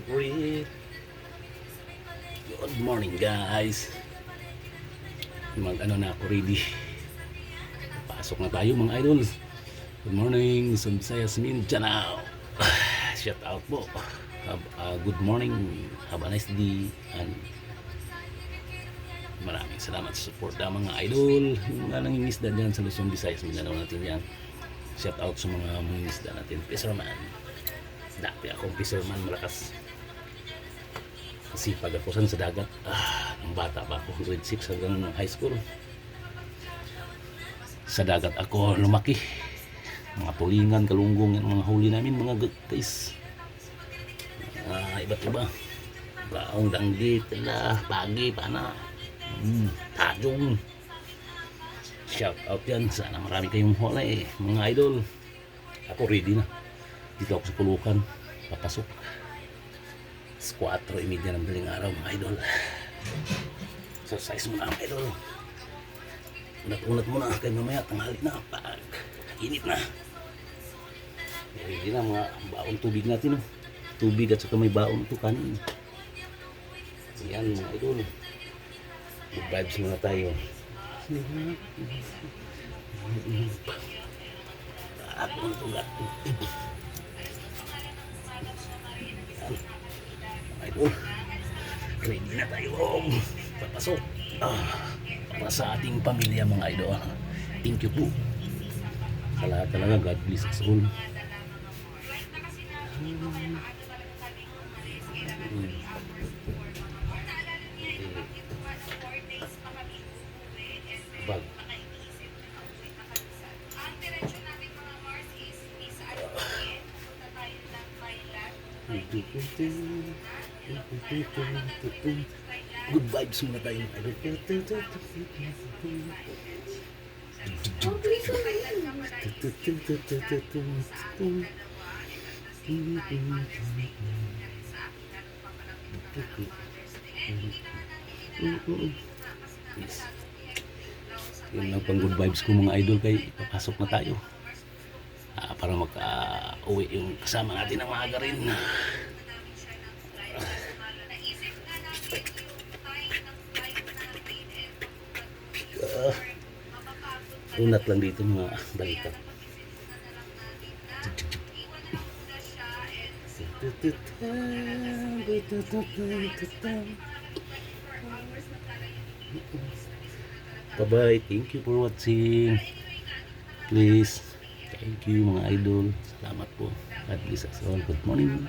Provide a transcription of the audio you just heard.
Great. Good morning guys. Ano na ako ready. Pasok na tayo mga idol. Good morning, Luzon, Visayas, Mindanao. Shout out po. Good morning. Have a nice day. And maraming salamat sa support ng mga idol. Yung mga nangingisda dyan sa Luzon, Visayas, Mindanao natin yan. Shout out sa mga mangingisda natin. Fisherman. Dati akong fisherman malakas. Kasi pag ako sa dagat, ng bata pa ako, grade 6 hanggang high school. Sa dagat ako lumaki. Mga tulingan, kalunggong, yung mga huli namin, mga guys. Iba't iba. Baong danggit, pagi, pana, tajong. Shout out yan. Sana marami kayong huli mga idol. Ako ready na. Dito ako sa Kulukan. Papasok. 4:30 ng daling araw mga idol. Exercise muna mga idol. Unat-unat muna kaya mamaya tanghali na pag init na. Ready na mga baon tubig natin. Tubig at saka may baon ito kanin. Yan mga idol. Good vibes muna tayo. Ako ang tugat. Idol, ready na tayo papasok para sa ating pamilya mga idol. Thank you po sa lahat talaga. God bless us all. Bag. Good vibes muna tayo. Yes. Yun lang pang good vibes ko mga idol, kay papasok na tayo para maka-uwi yung kasama natin ng maaga rin. Unat lang dito mga balita. Bye-bye. Thank you for watching. Please. Thank you mga idol. Salamat po. God bless us all. Good morning.